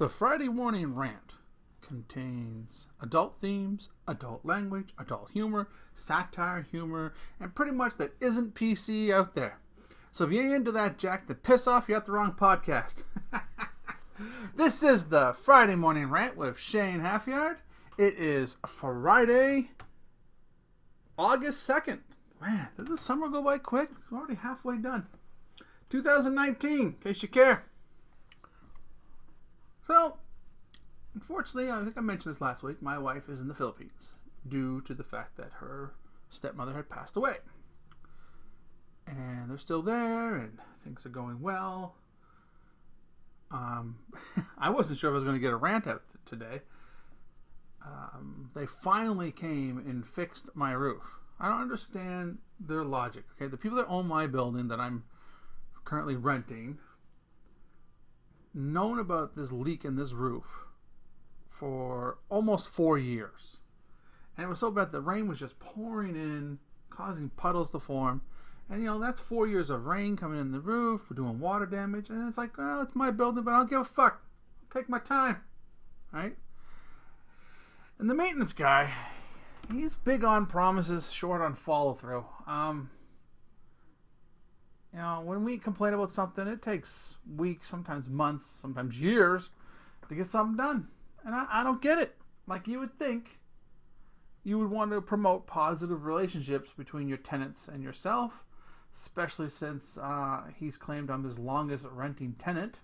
The Friday morning rant contains adult themes, adult language, adult humor, satire humor, and pretty much that isn't PC out there. So if you ain't into that, Jack, then piss off, you're at the wrong podcast. This is the Friday morning rant with Shane Halfyard. It is Friday, August 2nd. Man, did the summer go by quick? It's already halfway done. 2019, in case you care. So, unfortunately, I think I mentioned this last week, my wife is in the Philippines due to the fact that her stepmother had passed away. And they're still there, and things are going well. I wasn't sure if I was going to get a rant out today. They finally came and fixed my roof. I don't understand their logic. Okay, the people that own my building that I'm currently renting known about this leak in this roof for almost 4 years. And it was so bad the rain was just pouring in, causing puddles to form. And, that's 4 years of rain coming in the roof. We're doing water damage. And it's like, well, it's my building, but I don't give a fuck. I'll take my time. Right? And the maintenance guy, he's big on promises, short on follow-through. When we complain about something, it takes weeks, sometimes months, sometimes years to get something done. And I don't get it. Like, you would think you would want to promote positive relationships between your tenants and yourself, especially since he's claimed I'm his longest renting tenant.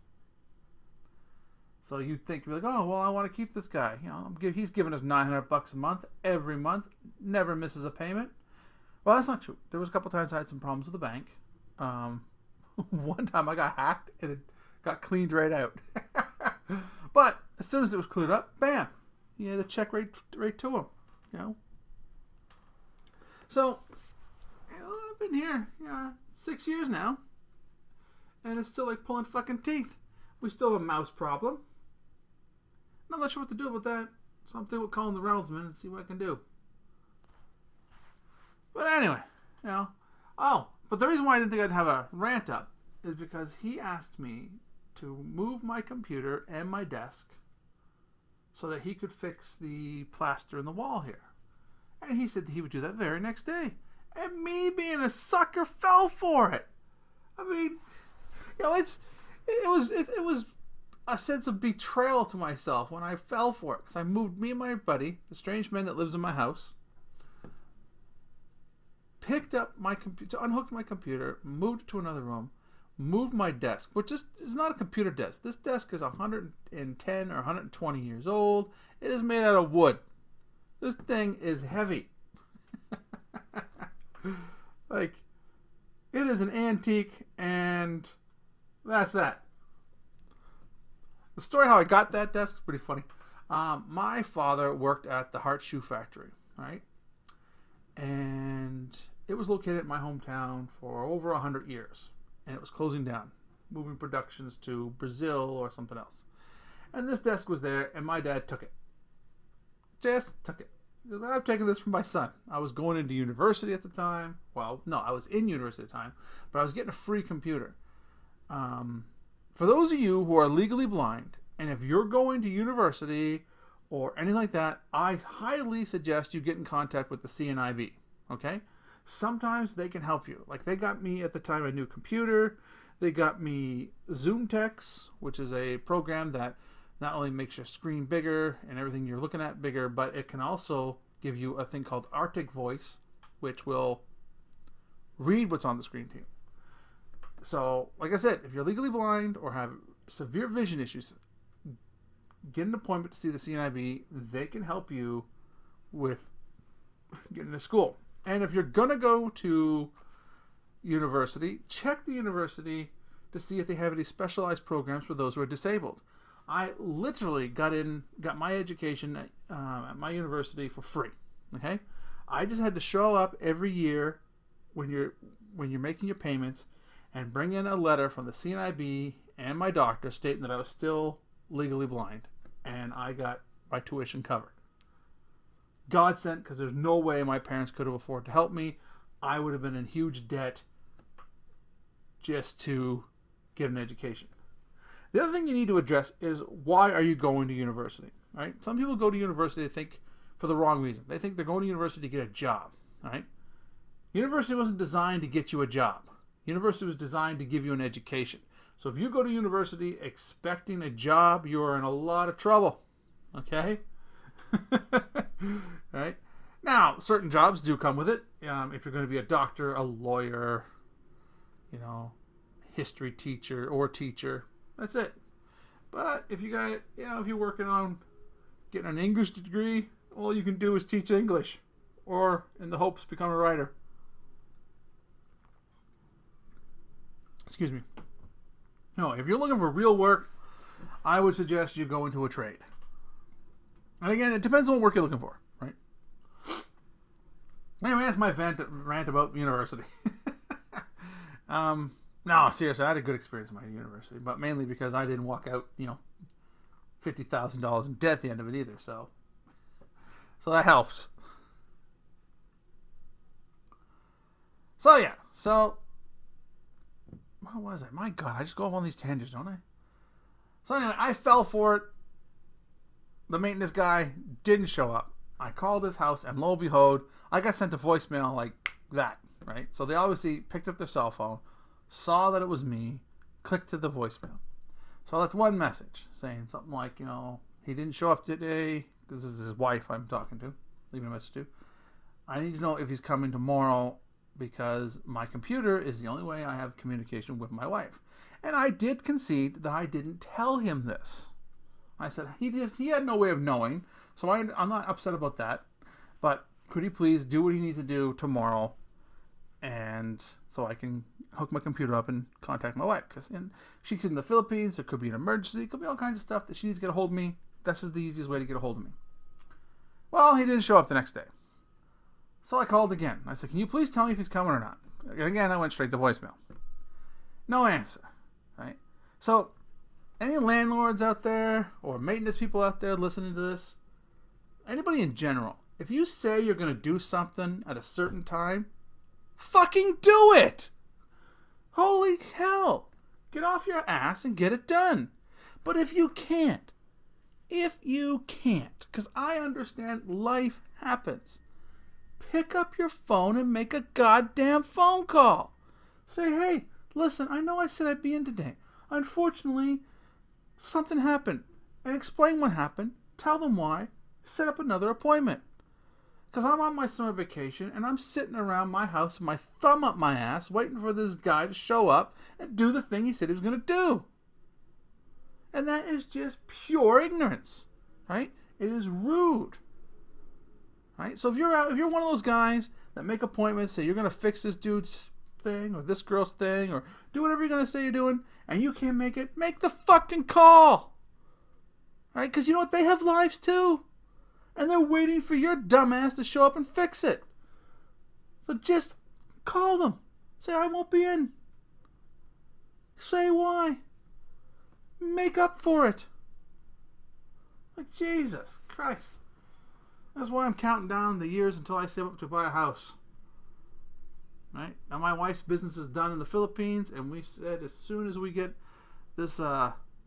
So you'd think, you'd be like, oh, well, I want to keep this guy. He's giving us $900 a month every month, never misses a payment. Well, that's not true. There was a couple times I had some problems with the bank. One time I got hacked and it got cleaned right out. But as soon as it was cleared up, bam, you had a check right to him. So I've been here 6 years now, and it's still like pulling fucking teeth. We still have a mouse problem. I'm not sure what to do about that, so I'm thinking about calling the Reynoldsman and see what I can do. But anyway, but the reason why I didn't think I'd have a rant up is because he asked me to move my computer and my desk so that he could fix the plaster in the wall here. And he said that he would do that very next day. And me being a sucker fell for it. I mean, it was a sense of betrayal to myself when I fell for it. Because I moved me and my buddy, the strange man that lives in my house, picked up my computer, unhooked my computer, moved it to another room, moved my desk, which is not a computer desk. This desk is 110 or 120 years old. It is made out of wood. This thing is heavy. Like, it is an antique, and that's that. The story how I got that desk is pretty funny. My father worked at the Hart Shoe Factory, right? And it was located in my hometown for over 100 years. And it was closing down, moving productions to Brazil or something else. And this desk was there, and my dad took it. Just took it. Because I've taken this from my son. I was going into university at the time. Well, no, I was in university at the time, but I was getting a free computer. For those of you who are legally blind, and if you're going to university or anything like that, I highly suggest you get in contact with the CNIB, okay? Sometimes they can help you. Like, they got me at the time a new computer. They got me ZoomText, which is a program that not only makes your screen bigger and everything you're looking at bigger, but it can also give you a thing called Arctic Voice, which will read what's on the screen to you. So, like I said, if you're legally blind or have severe vision issues, get an appointment to see the CNIB. They can help you with getting to school. And if you're going to go to university, check the university to see if they have any specialized programs for those who are disabled. I literally got my education at my university for free. Okay? I just had to show up every year when you're making your payments and bring in a letter from the CNIB and my doctor stating that I was still legally blind, and I got my tuition covered. God sent, because there's no way my parents could have afforded to help me. I would have been in huge debt just to get an education. The other thing you need to address is, why are you going to university? Right? Some people go to university, they think, for the wrong reason. They think they're going to university to get a job. Right? University wasn't designed to get you a job. University was designed to give you an education. So if you go to university expecting a job, you are in a lot of trouble. Okay? Right? Now, certain jobs do come with it. If you're going to be a doctor, a lawyer, history teacher or teacher, that's it. But if you got, if you're working on getting an English degree, all you can do is teach English, or in the hopes become a writer. Excuse me. No, if you're looking for real work, I would suggest you go into a trade. And again, it depends on what work you're looking for, right? Anyway, that's my rant about university. No, seriously, I had a good experience at my university, but mainly because I didn't walk out, $50,000 in debt at the end of it either, so that helps. So yeah, what was it? My God, I just go off on these tangents, don't I? So anyway, I fell for it. The maintenance guy didn't show up. I called his house, and lo and behold, I got sent a voicemail like that, right? So they obviously picked up their cell phone, saw that it was me, clicked to the voicemail. So that's one message, saying something like, he didn't show up today, because this is his wife I'm talking to, leaving a message to. I need to know if he's coming tomorrow, because my computer is the only way I have communication with my wife. And I did concede that I didn't tell him this. I said he had no way of knowing, so I'm not upset about that. But could he please do what he needs to do tomorrow, and so I can hook my computer up and contact my wife, because she's in the Philippines. There could be an emergency, it could be all kinds of stuff that she needs to get a hold of me. This is the easiest way to get a hold of me. Well, he didn't show up the next day. So I called again. I said, can you please tell me if he's coming or not? And again, I went straight to voicemail. No answer. Right? So, any landlords out there or maintenance people out there listening to this, anybody in general, if you say you're going to do something at a certain time, fucking do it! Holy hell! Get off your ass and get it done. But if you can't, because I understand life happens, pick up your phone and make a goddamn phone call. Say, hey, listen, I know I said I'd be in today. Unfortunately, something happened. And explain what happened. Tell them why. Set up another appointment. Because I'm on my summer vacation and I'm sitting around my house with my thumb up my ass waiting for this guy to show up and do the thing he said he was going to do. And that is just pure ignorance. Right? It is rude. Right? So if you're one of those guys that make appointments, say you're going to fix this dude's thing or this girl's thing or do whatever you're going to say you're doing, and you can't make it, make the fucking call. Right? Because you know what? They have lives too. And they're waiting for your dumbass to show up and fix it. So just call them. Say, I won't be in. Say why. Make up for it. Like, Jesus Christ. That's why I'm counting down the years until I save up to buy a house. Right? Now my wife's business is done in the Philippines, and we said as soon as we get this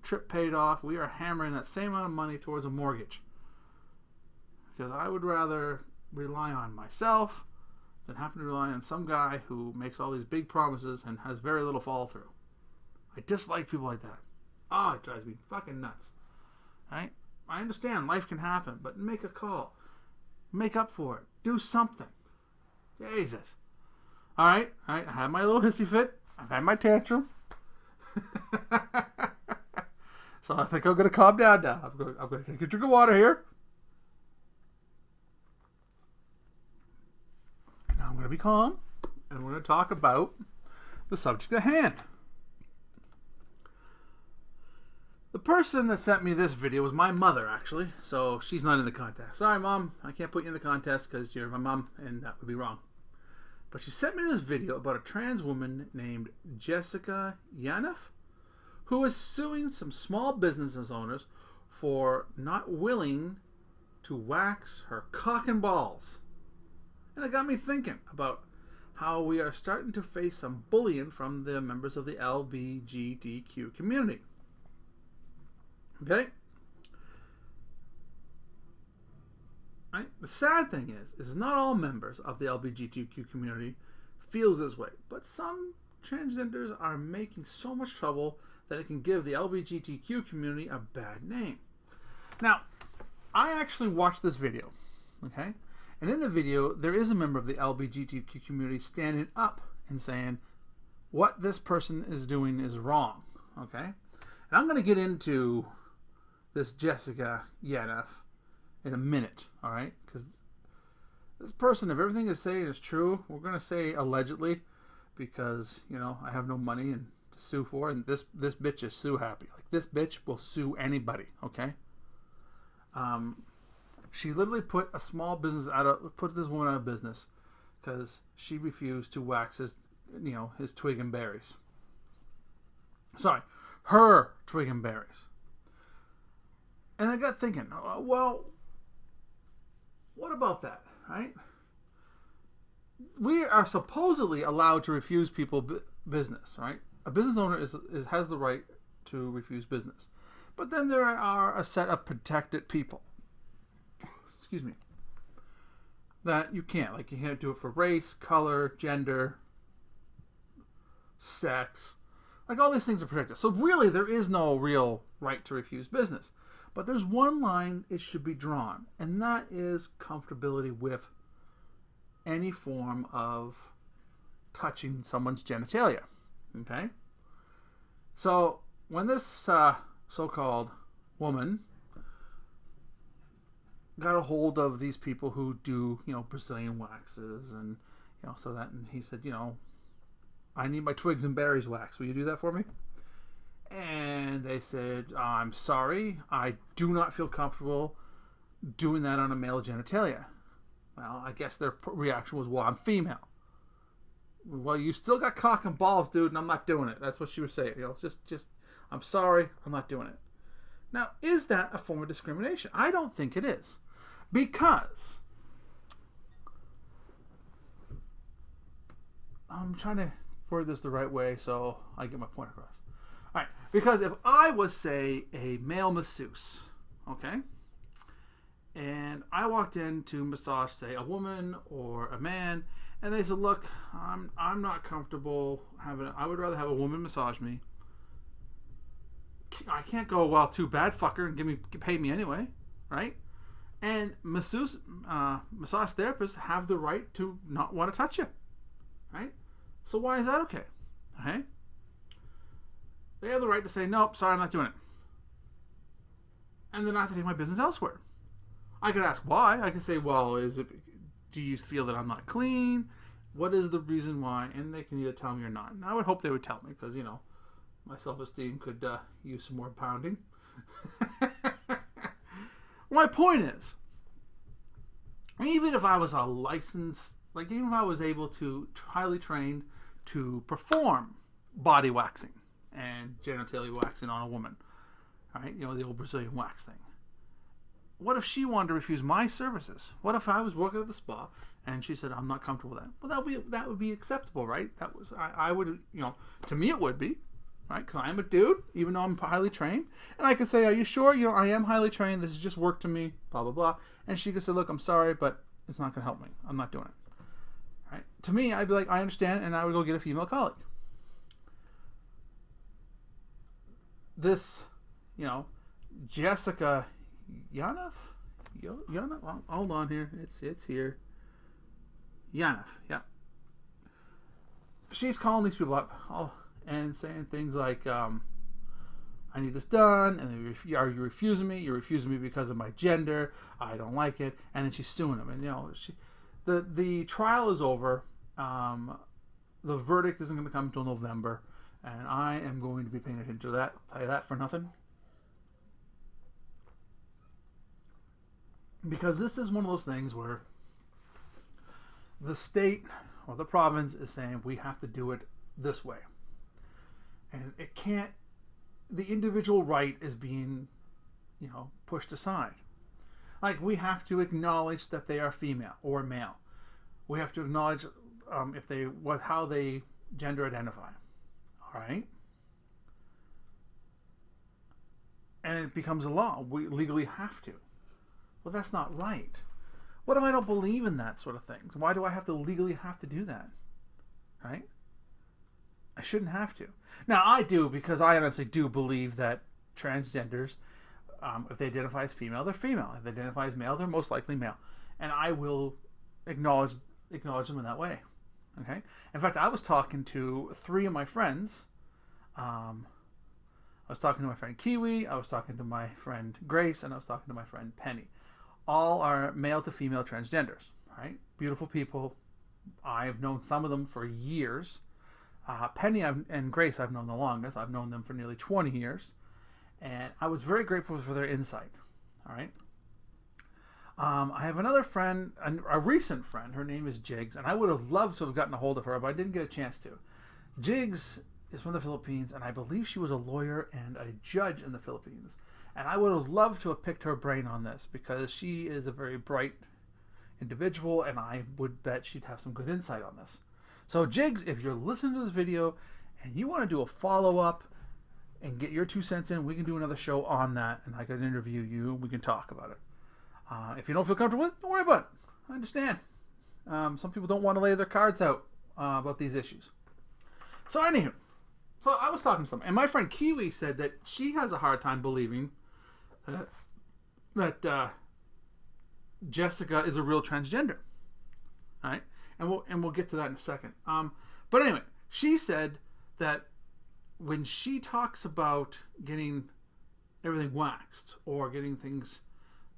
trip paid off, we are hammering that same amount of money towards a mortgage. Because I would rather rely on myself than having to rely on some guy who makes all these big promises and has very little follow through. I dislike people like that. Oh, it drives me fucking nuts. Right? I understand life can happen, but make a call. Make up for it. Do something. Jesus. Alright. I had my little hissy fit. I've had my tantrum. So I think I'm going to calm down now. I'm going to take a drink of water here. Now I'm going to be calm. And we're going to talk about the subject at hand. The person that sent me this video was my mother, actually. So she's not in the contest. Sorry, Mom. I can't put you in the contest because you're my mom, and that would be wrong. But she sent me this video about a trans woman named Jessica Yaniv, who is suing some small business owners for not willing to wax her cock and balls. And it got me thinking about how we are starting to face some bullying from the members of the LBGTQ community. Okay? Right? The sad thing is not all members of the LBGTQ community feels this way, but some transgenders are making so much trouble that it can give the LBGTQ community a bad name. Now, I actually watched this video, okay? And in the video, there is a member of the LBGTQ community standing up and saying, what this person is doing is wrong, okay? And I'm going to get into this Jessica Yaniv in a minute, all right? Because this person, if everything is saying is true, we're going to say allegedly, because, you know, I have no money and to sue for, and this bitch is sue happy. Like, this bitch will sue anybody, okay? She literally put a small business put this woman out of business because she refused to wax his twig and berries. Sorry, her twig and berries. And I got thinking, well, what about that, right? We are supposedly allowed to refuse people business, right? A business owner has the right to refuse business. But then there are a set of protected people, excuse me, that you can't. Like, you can't do it for race, color, gender, sex. Like, all these things are protected. So really, there is no real right to refuse business. But there's one line it should be drawn, and that is comfortability with any form of touching someone's genitalia. Okay? So when this so-called woman got a hold of these people who do, Brazilian waxes, and, so that, and he said, I need my twigs and berries waxed. Will you do that for me? And they said, I'm sorry, I do not feel comfortable doing that on a male genitalia. Well, I guess their reaction was, well, I'm female. Well, you still got cock and balls, dude, and I'm not doing it. That's what she was saying. Just, I'm sorry, I'm not doing it. Now, is that a form of discrimination? I don't think it is. Because I'm trying to word this the right way so I get my point across. All right, because if I was, say, a male masseuse, okay, and I walked in to massage, say, a woman or a man, and they said, look, I'm not comfortable I would rather have a woman massage me. I can't go, well, too bad, fucker, and pay me anyway, right? And massage therapists have the right to not want to touch you, right? So why is that okay? Okay? They have the right to say, nope, sorry, I'm not doing it. And then I have to take my business elsewhere. I could ask why. I could say, well, do you feel that I'm not clean? What is the reason why? And they can either tell me or not. And I would hope they would tell me because, my self-esteem could use some more pounding. My point is, even if I was a licensed, even if I was able to highly trained to perform body waxing and genitalia waxing on a woman, all right, the old Brazilian wax thing. What if she wanted to refuse my services? What if I was working at the spa and she said, I'm not comfortable with that? Well, that would be acceptable, right? I would, to me it would be, right? Because I'm a dude, even though I'm highly trained. And I could say, are you sure? I am highly trained. This is just work to me, blah, blah, blah. And she could say, look, I'm sorry, but it's not going to help me. I'm not doing it. Right? To me, I'd be like, I understand, and I would go get a female colleague. This, Jessica Yaniv? Well, hold on here. It's here. Yaniv, yeah. She's calling these people up and saying things like, I need this done, and are you refusing me? You're refusing me because of my gender. I don't like it. And then she's suing them. And, the trial is over. The verdict isn't going to come until November. And I am going to be paying attention to that. I'll tell you that for nothing. Because this is one of those things where the state or the province is saying we have to do it this way. And it can't, the individual right is being, pushed aside. Like, we have to acknowledge that they are female or male. We have to acknowledge how they gender identify. All right? and it becomes a law. We legally have to. Well, that's not right. What if I don't believe in that sort of thing? Why do I have to legally have to do that? Right? I shouldn't have to. Now, I do, because I honestly do believe that transgenders, if they identify as female, they're female. If they identify as male, they're most likely male. And I will acknowledge them in that way. Okay? In fact, I was talking to 3 of my friends. I was talking to my friend Kiwi, I was talking to my friend Grace, and I was talking to my friend Penny. All are male to female transgenders, right? Beautiful people. I've known some of them for years. Penny and Grace I've known the longest. I've known them for nearly 20 years. And I was very grateful for their insight. All right. I have another friend, a recent friend. Her name is Jigs, and I would have loved to have gotten a hold of her, but I didn't get a chance to. Jigs is from the Philippines, and I believe she was a lawyer and a judge in the Philippines. And I would have loved to have picked her brain on this, because she is a very bright individual, and I would bet she'd have some good insight on this. So Jigs, if you're listening to this video and you want to do a follow-up and get your 2 cents in, we can do another show on that, and I can interview you and we can talk about it. If you don't feel comfortable with it, don't worry about it. I understand. Some people don't want to lay their cards out about these issues. So anywho, so I was talking to someone, and my friend Kiwi said that she has a hard time believing that Jessica is a real transgender. All right, and we'll get to that in a second. But anyway, she said that when she talks about getting everything waxed or getting things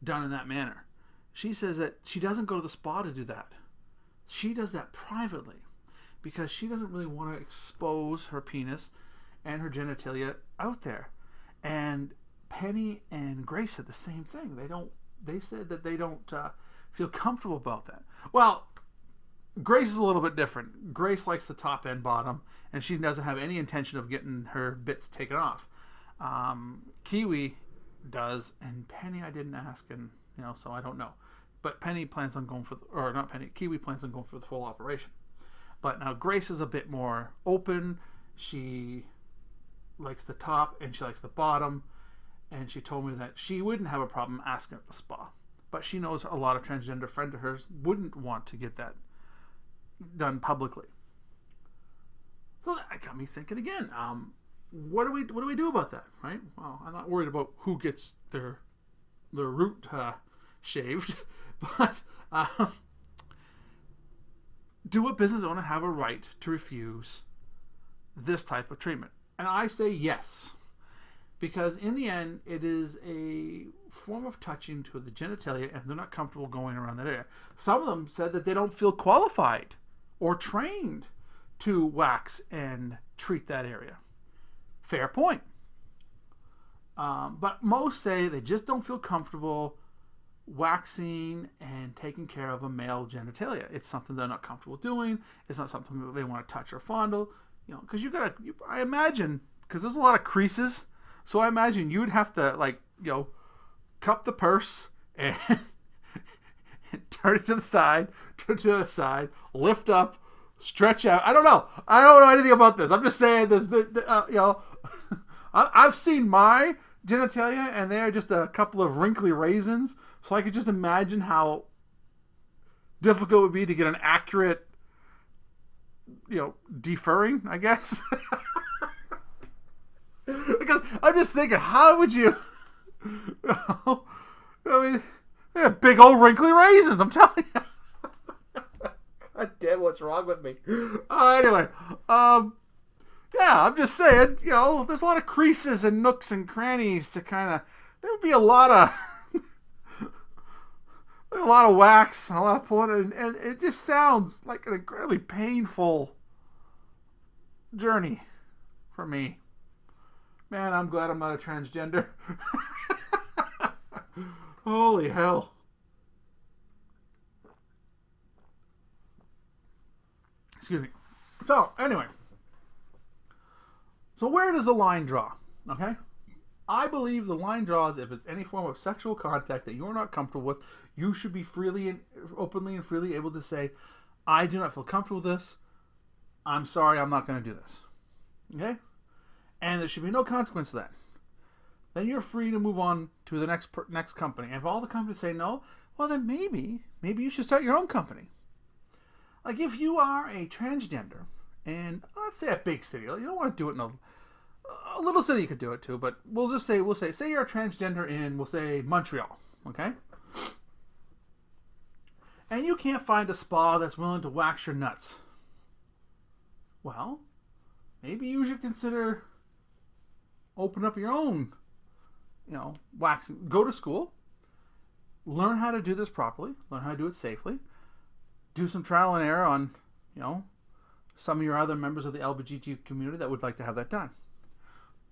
done in that manner, she says that she doesn't go to the spa to do that. She does that privately, because she doesn't really want to expose her penis and her genitalia out there. And Penny and Grace said the same thing. They said that they don't feel comfortable about that. Well, Grace is a little bit different. Grace likes the top and bottom, and she doesn't have any intention of getting her bits taken off. Kiwi does, and Penny I didn't ask, and so I don't know. But Penny plans on going Kiwi plans on going for the full operation. But now Grace is a bit more open. She likes the top and she likes the bottom, and she told me that she wouldn't have a problem asking at the spa. But she knows a lot of transgender friends of hers wouldn't want to get that done publicly. So that got me thinking again. What do we do about that, right? Well, I'm not worried about who gets their root shaved, but do a business owner have a right to refuse this type of treatment? And I say yes, because in the end, it is a form of touching to the genitalia, and they're not comfortable going around that area. Some of them said that they don't feel qualified or trained to wax and treat that area. Fair point. But most say they just don't feel comfortable waxing and taking care of a male genitalia. It's something they're not comfortable doing. It's not something that they want to touch or fondle. Because I imagine, because there's a lot of creases, so I imagine you'd have to cup the purse and turn it to the side, lift up, stretch out. I don't know anything about this. I'm just saying I've seen my genitalia, and they're just a couple of wrinkly raisins, so I could just imagine how difficult it would be to get an accurate deferring, I guess. Because I'm just thinking, how would you I mean, they have big old wrinkly raisins, I'm telling you. God damn, what's wrong with me? Anyway, yeah, I'm just saying, there's a lot of creases and nooks and crannies to there would be a lot of wax, a lot of pulling, and it just sounds like an incredibly painful journey for me. Man, I'm glad I'm not a transgender. Holy hell. Excuse me. So, anyway. So where does the line draw? Okay? I believe the line draws if it's any form of sexual contact that you're not comfortable with, you should be openly and freely able to say, I do not feel comfortable with this. I'm sorry, I'm not going to do this. Okay? And there should be no consequence to that. then you're free to move on to the next company. And if all the companies say no, well, then maybe you should start your own company. Like if you are a transgender, and let's say a big city, you don't want to do it in a little city. You could do it too, but we'll say you're a transgender in, we'll say, Montreal, okay? And you can't find a spa that's willing to wax your nuts. Well, maybe you should consider open up your own, waxing. Go to school, learn how to do this properly, learn how to do it safely, do some trial and error on, some of your other members of the LBGTQ community that would like to have that done.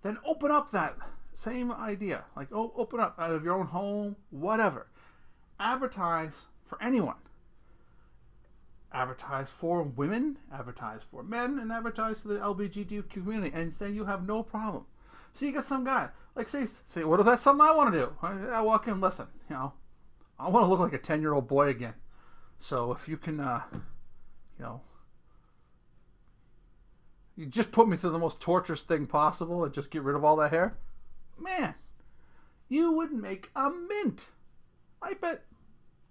Then open up that same idea. Like, open up out of your own home, whatever. Advertise for anyone. Advertise for women, advertise for men, and advertise to the LBGTQ community, and say you have no problem. So you get some guy, like say, what if that's something I want to do? I walk in, listen, I want to look like a 10-year-old boy again. So if you can, you just put me through the most torturous thing possible and just get rid of all that hair, man, you would make a mint. I bet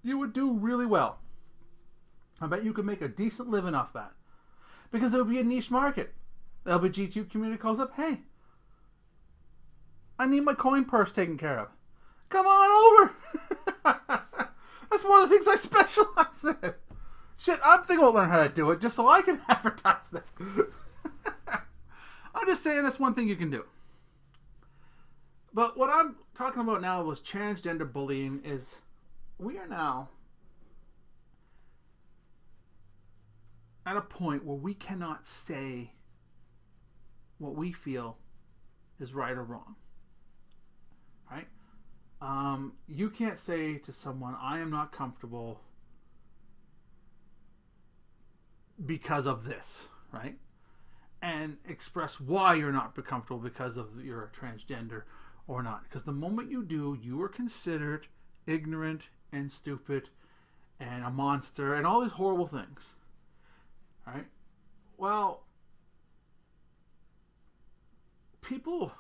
you would do really well. I bet you could make a decent living off that. Because it would be a niche market. The LBGTQ community calls up, hey, I need my coin purse taken care of. Come on over. That's one of the things I specialize in. Shit, I'm thinking I'll learn how to do it just so I can advertise that. I'm just saying that's one thing you can do. But what I'm talking about now was transgender bullying is we are now at a point where we cannot say what we feel is right or wrong. Right? You can't say to someone, I am not comfortable because of this, right? And express why you're not comfortable because of you're a transgender or not. Because the moment you do, you are considered ignorant and stupid and a monster and all these horrible things. Right? Well, people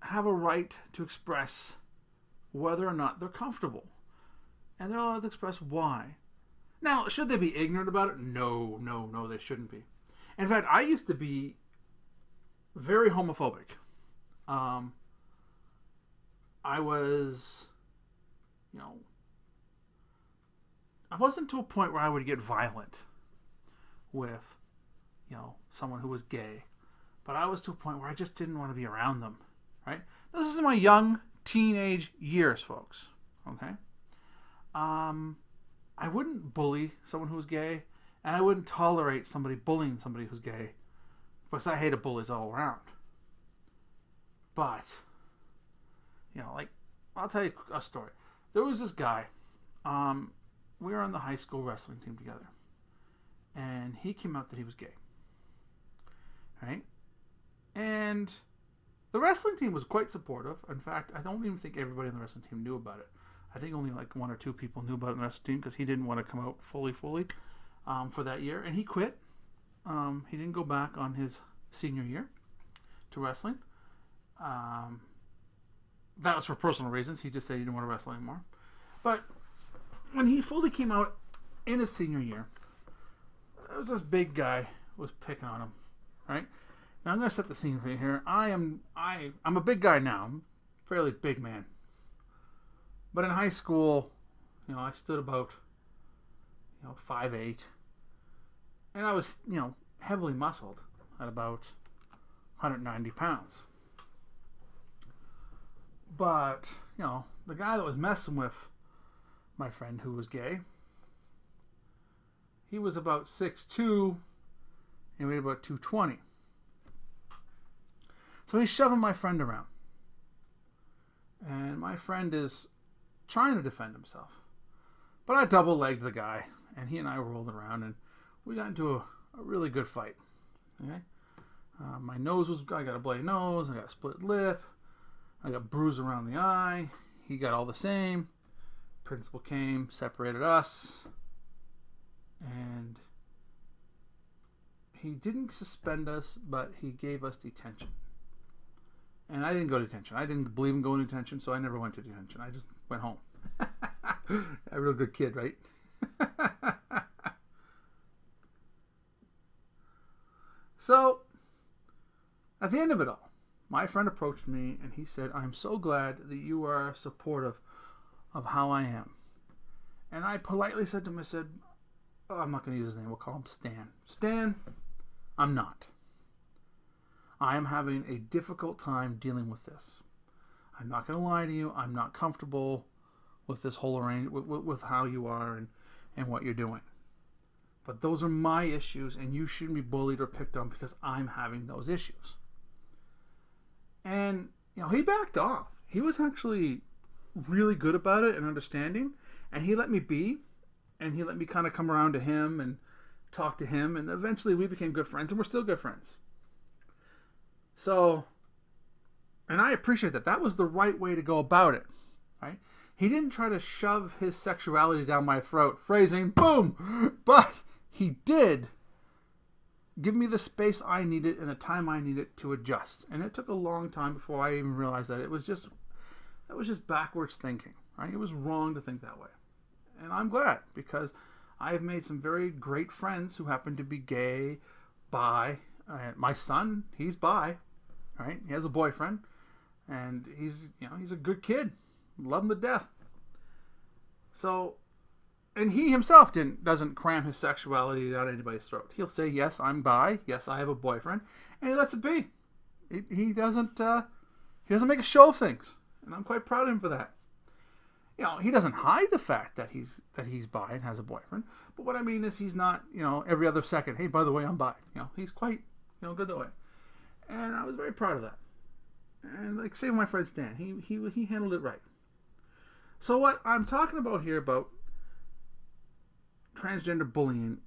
have a right to express whether or not they're comfortable. And they're allowed to express why. Now, should they be ignorant about it? No, they shouldn't be. In fact, I used to be very homophobic. I was, I wasn't to a point where I would get violent with, someone who was gay. But I was to a point where I just didn't want to be around them, right? This is my young teenage years, folks, okay? I wouldn't bully someone who was gay, and I wouldn't tolerate somebody bullying somebody who's gay, because I hated bullies all around. But, I'll tell you a story. There was this guy, we were on the high school wrestling team together, and he came out that he was gay, right? And the wrestling team was quite supportive. In fact, I don't even think everybody on the wrestling team knew about it. I think only like one or two people knew about it in the wrestling team because he didn't want to come out fully for that year. And he quit. He didn't go back on his senior year to wrestling. That was for personal reasons. He just said he didn't want to wrestle anymore. But when he fully came out in his senior year, there was this big guy who was picking on him, right? Now I'm going to set the scene for you here. I'm a big guy now. I'm a fairly big man. But in high school, I stood about, 5'8". And I was, heavily muscled at about 190 pounds. But, the guy that was messing with my friend who was gay, he was about 6'2", and weighed about 220. So he's shoving my friend around. And my friend is trying to defend himself. But I double-legged the guy, and he and I rolled around, and we got into a really good fight. Okay? My nose I got a bloody nose, I got a split lip, I got bruised around the eye, he got all the same. Principal came, separated us, and he didn't suspend us, but he gave us detention. And I didn't go to detention. I didn't believe in going to detention, so I never went to detention. I just went home. A real good kid, right? So, at the end of it all, my friend approached me and he said, I'm so glad that you are supportive of how I am. And I politely said to him, I said, oh, I'm not going to use his name. We'll call him Stan. Stan, I'm not. I am having a difficult time dealing with this. I'm not going to lie to you. I'm not comfortable with this whole arrangement, with how you are and what you're doing. But those are my issues, and you shouldn't be bullied or picked on because I'm having those issues. And, he backed off. He was actually really good about it and understanding, and he let me be, and he let me kind of come around to him and talk to him, and eventually we became good friends, and we're still good friends. So, and I appreciate that. That was the right way to go about it, right? He didn't try to shove his sexuality down my throat, phrasing, boom, but he did give me the space I needed and the time I needed to adjust. And it took a long time before I even realized that that was just backwards thinking, right? It was wrong to think that way. And I'm glad, because I have made some very great friends who happen to be gay, bi. My son, he's bi, right? He has a boyfriend, and he's a good kid. Love him to death. So, and he himself doesn't cram his sexuality down anybody's throat. He'll say, yes, I'm bi. Yes, I have a boyfriend. And he lets it be. He doesn't make a show of things. And I'm quite proud of him for that. He doesn't hide the fact that he's bi and has a boyfriend. But what I mean is he's not, every other second, hey, by the way, I'm bi. He's quite, good that way. And I was very proud of that. And like say my friend Stan, he handled it right. So what I'm talking about here about transgender bullying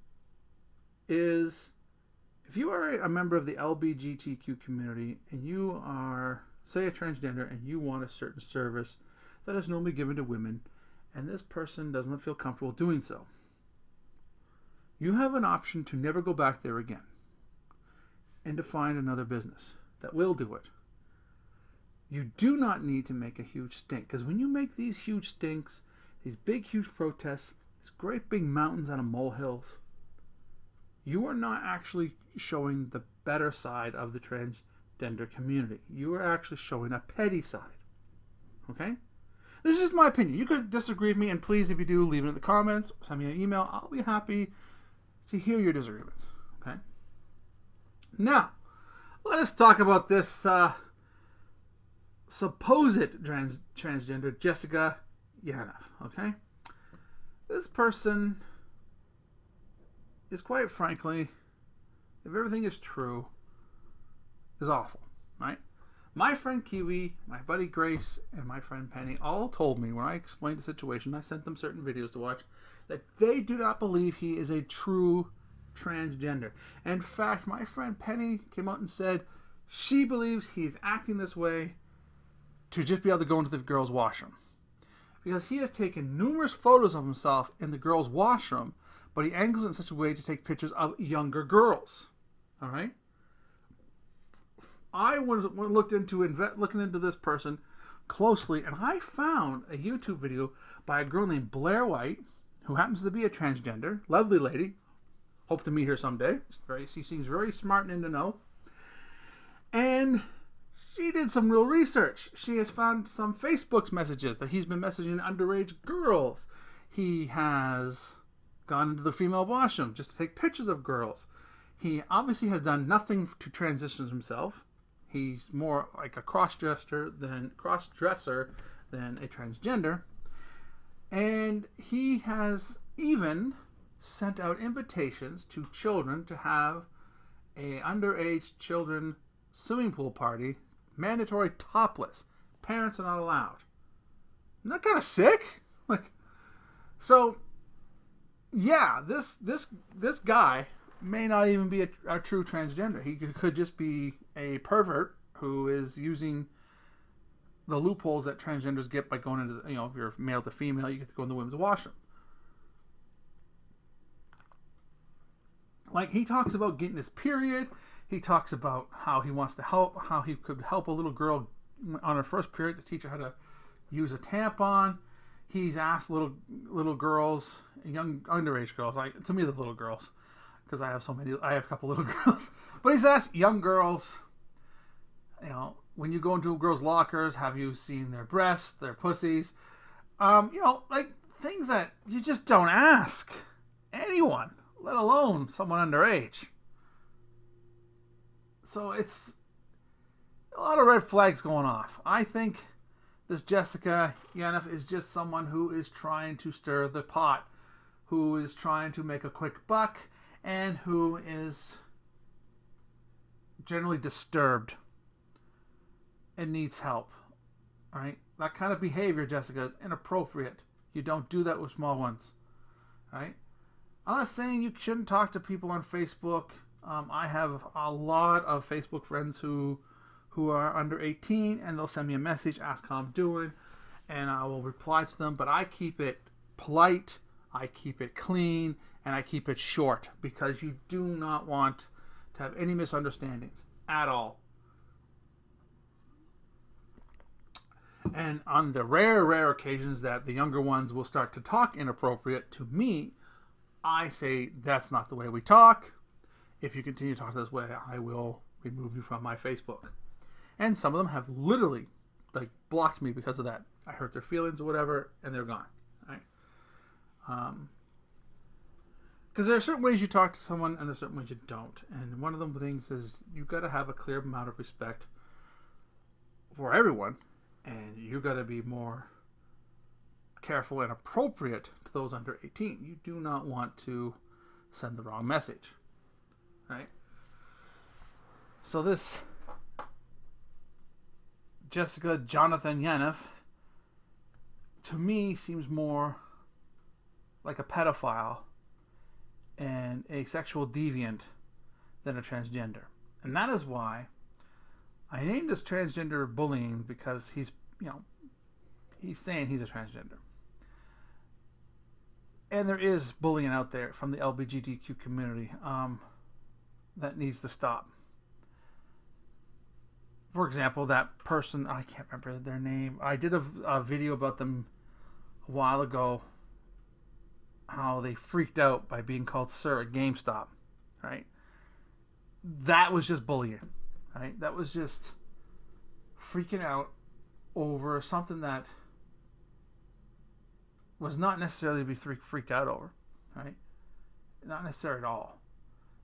is, if you are a member of the LBGTQ community and you are, say, a transgender and you want a certain service that is normally given to women and this person doesn't feel comfortable doing so, you have an option to never go back there again and to find another business that will do it. You do not need to make a huge stink, because when you make these huge stinks, these big, huge protests, these great big mountains out of molehills, you are not actually showing the better side of the transgender community. You are actually showing a petty side. Okay? This is my opinion. You could disagree with me, and please, if you do, leave it in the comments, send me an email. I'll be happy to hear your disagreements. Okay? Now, let us talk about this supposed transgender Jessica Yaniv. Okay? This person is, quite frankly, if everything is true, is awful, right? My friend Kiwi, my buddy Grace, and my friend Penny all told me when I explained the situation, I sent them certain videos to watch, that they do not believe he is a true transgender. In fact, my friend Penny came out and said she believes he's acting this way to just be able to go into the girls' washroom. Because he has taken numerous photos of himself in the girls' washroom, but he angles it in such a way to take pictures of younger girls. All right? I looked into this person closely, and I found a YouTube video by a girl named Blair White, who happens to be a transgender, lovely lady. Hope to meet her someday. She seems very smart and in the know. And she did some real research. She has found some Facebook messages that he's been messaging underage girls. He has gone into the female washroom just to take pictures of girls. He obviously has done nothing to transition himself. He's more like a cross-dresser than a transgender. And he has even sent out invitations to children to have a underage children swimming pool party, mandatory topless. Parents are not allowed. Isn't that kind of sick? So, yeah, this guy may not even be a true transgender. He could just be a pervert who is using the loopholes that transgenders get by going into, if you're male to female, you get to go in the women's washroom. Like, he talks about getting his period. He talks about how he wants to help, how he could help a little girl on her first period to teach her how to use a tampon. He's asked little girls, young underage girls, to me the little girls, because I have a couple little girls, but he's asked young girls, when you go into girls' lockers, have you seen their breasts, their pussies? Like things that you just don't ask anyone, let alone someone underage. So it's a lot of red flags going off. I think this Jessica Yaniv is just someone who is trying to stir the pot, who is trying to make a quick buck, and who is generally disturbed and needs help. All right? That kind of behavior, Jessica, is inappropriate. You don't do that with small ones. All right? I'm not saying you shouldn't talk to people on Facebook. I have a lot of Facebook friends who are under 18, and they'll send me a message, ask how I'm doing, and I will reply to them. But I keep it polite, I keep it clean, and I keep it short, because you do not want to have any misunderstandings at all. And on the rare occasions that the younger ones will start to talk inappropriate to me, I say, that's not the way we talk. If you continue to talk this way, I will remove you from my Facebook. And some of them have literally blocked me because of that. I hurt their feelings or whatever, and they're gone. Right? Because there are certain ways you talk to someone, and there are certain ways you don't. And one of the things is you've got to have a clear amount of respect for everyone, and you've got to be more careful and appropriate to those under 18. You do not want to send the wrong message. Right? So this Jessica Jonathan Yaniv, to me, seems more like a pedophile and a sexual deviant than a transgender. And that is why I named this transgender bullying, because he's saying he's a transgender. And there is bullying out there from the LBGTQ community that needs to stop. For example, that person, I can't remember their name. I did a video about them a while ago, how they freaked out by being called sir at GameStop, right? That was just bullying, right? That was just freaking out over something that was not necessarily to be freaked out over, right? Not necessarily at all.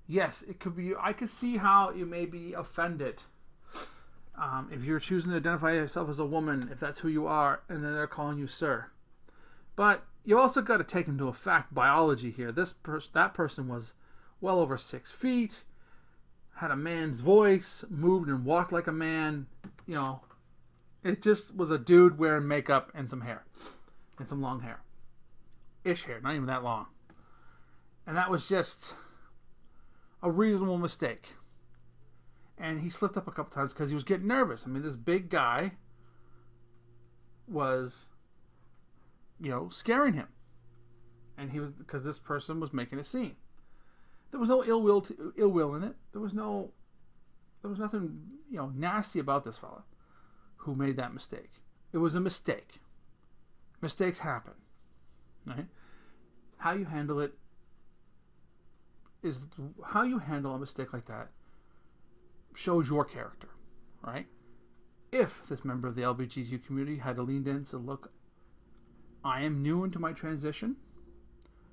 Yes, it could be. I could see how you may be offended if you're choosing to identify yourself as a woman, if that's who you are, and then they're calling you sir. But you also got to take into effect biology here. That person was well over 6 feet, had a man's voice, moved and walked like a man. It just was a dude wearing makeup and some hair, and some long hair, ish hair, not even that long. And that was just a reasonable mistake. And he slipped up a couple times because he was getting nervous. I mean, this big guy was, scaring him. And he was, because this person was making a scene. There was no ill will in it. There was nothing, nasty about this fella who made that mistake. It was a mistake. Mistakes happen, right? How you handle it is how you handle a mistake like that shows your character, right? If this member of the LBGTQ community had leaned in and said, look, I am new into my transition,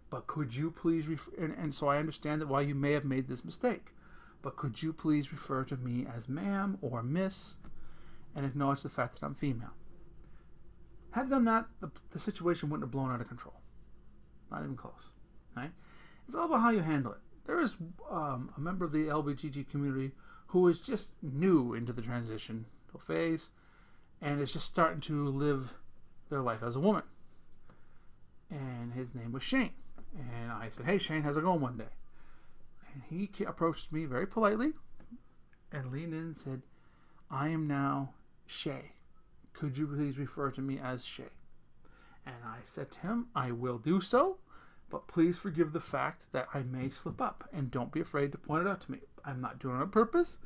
but could you please and so I understand that why you may have made this mistake, but could you please refer to me as ma'am or miss and acknowledge the fact that I'm female? Had done that, the situation wouldn't have blown out of control. Not even close, right? It's all about how you handle it. There is a member of the LBGT community who is just new into the transition phase and is just starting to live their life as a woman. And his name was Shane. And I said, hey, Shane, how's it going one day? And he approached me very politely and leaned in and said, I am now Shay. Could you please refer to me as Shay? And I said to him, I will do so, but please forgive the fact that I may slip up, and don't be afraid to point it out to me. I'm not doing it on purpose.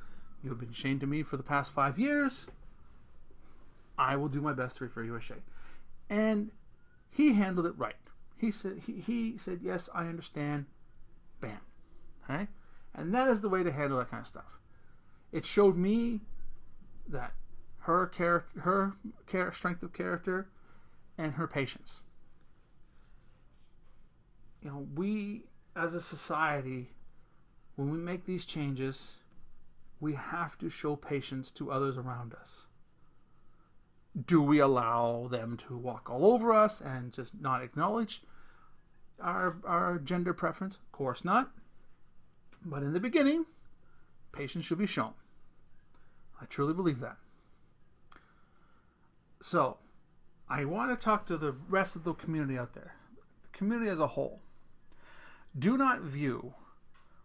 You have been chained to me for the past 5 years. I will do my best to refer you as Shay. And he handled it right. He said, yes, I understand. Bam. Right? And that is the way to handle that kind of stuff. It showed me that her strength of character and her patience. You know, we as a society, when we make these changes, we have to show patience to others around us. Do we allow them to walk all over us and just not acknowledge our gender preference? Of course not. But in the beginning, patience should be shown. I truly believe that. So, I want to talk to the rest of the community out there. The community as a whole. Do not view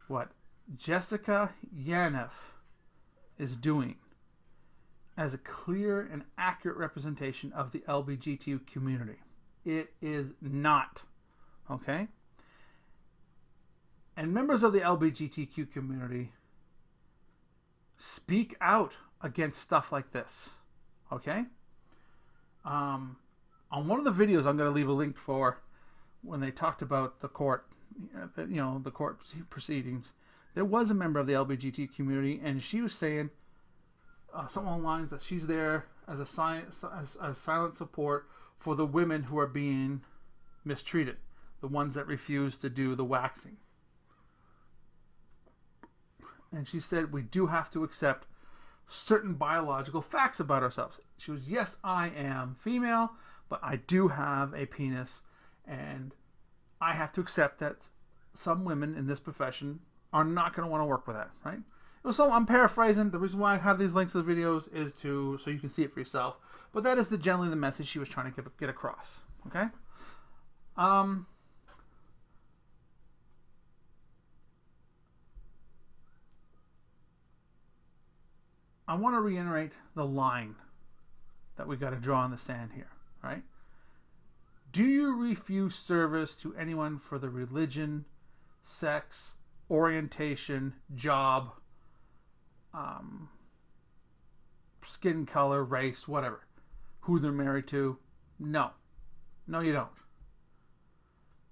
what Jessica Yaniv is doing as a clear and accurate representation of the LBGTQ community. It is not. Okay? And members of the LBGTQ community, speak out against stuff like this. Okay? On one of the videos I'm going to leave a link for, when they talked about the court, the court proceedings, there was a member of the LBGT community, and she was saying something along the lines that she's there as a silent support for the women who are being mistreated, the ones that refuse to do the waxing. And she said, we do have to accept certain biological facts about ourselves. She was, yes, I am female, but I do have a penis, and I have to accept that some women in this profession are not going to want to work with that, right? It was so, I'm paraphrasing. The reason why I have these links to the videos is so you can see it for yourself. But that is generally the message she was trying to get across. Okay? I want to reiterate the line that we got to draw in the sand here, right? Do you refuse service to anyone for the religion, sex, orientation, job, skin color, race, whatever, who they're married to? No. No, you don't.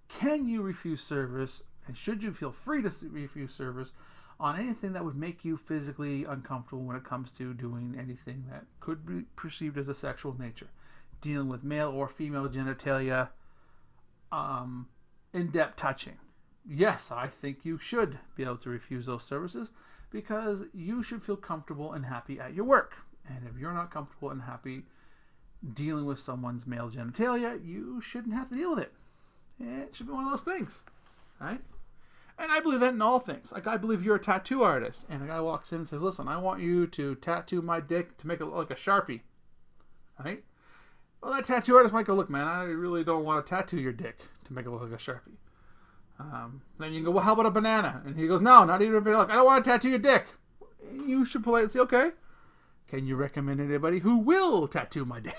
Can you refuse service, and should you feel free to refuse service on anything that would make you physically uncomfortable when it comes to doing anything that could be perceived as a sexual nature? Dealing with male or female genitalia, in-depth touching. Yes, I think you should be able to refuse those services because you should feel comfortable and happy at your work. And if you're not comfortable and happy dealing with someone's male genitalia, you shouldn't have to deal with it. It should be one of those things, right? And I believe that in all things. Like, I believe you're a tattoo artist, and a guy walks in and says, listen, I want you to tattoo my dick to make it look like a Sharpie, right? Well, that tattoo artist might go, look, man, I really don't want to tattoo your dick to make it look like a Sharpie. Then you can go, well, how about a banana? And he goes, no, not even a banana. Look, I don't want to tattoo your dick. You should politely say, okay, can you recommend anybody who will tattoo my dick?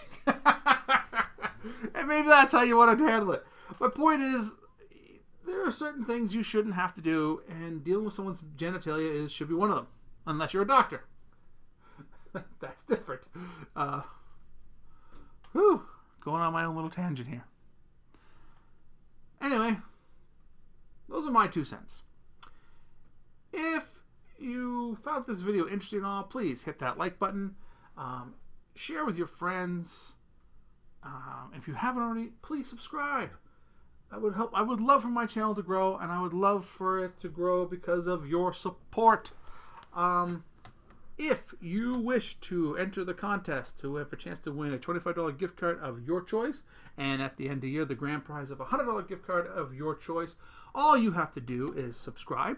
And maybe that's how you want to handle it. My point is, there are certain things you shouldn't have to do, and dealing with someone's genitalia should be one of them, unless you're a doctor. That's different. Going on my own little tangent here. Anyway, those are my 2 cents. If you found this video interesting and all, please hit that like button. Share with your friends. If you haven't already, please subscribe. That would help. I would love for my channel to grow, and I would love for it to grow because of your support. If you wish to enter the contest to have a chance to win a $25 gift card of your choice, and at the end of the year, the grand prize of a $100 gift card of your choice, all you have to do is subscribe,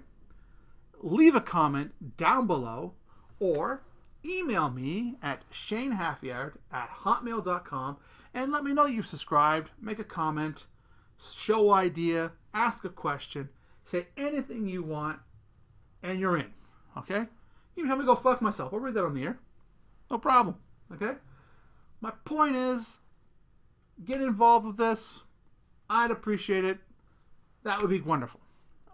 leave a comment down below, or email me at shanehalfyard@hotmail.com and let me know you've subscribed, make a comment, show idea, ask a question, say anything you want, and you're in. Okay? You can have me go fuck myself. I'll read that on the air. No problem. Okay? My point is, get involved with this. I'd appreciate it. That would be wonderful.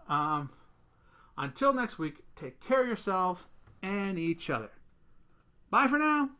Until next week, Take care of yourselves and each other. Bye for now.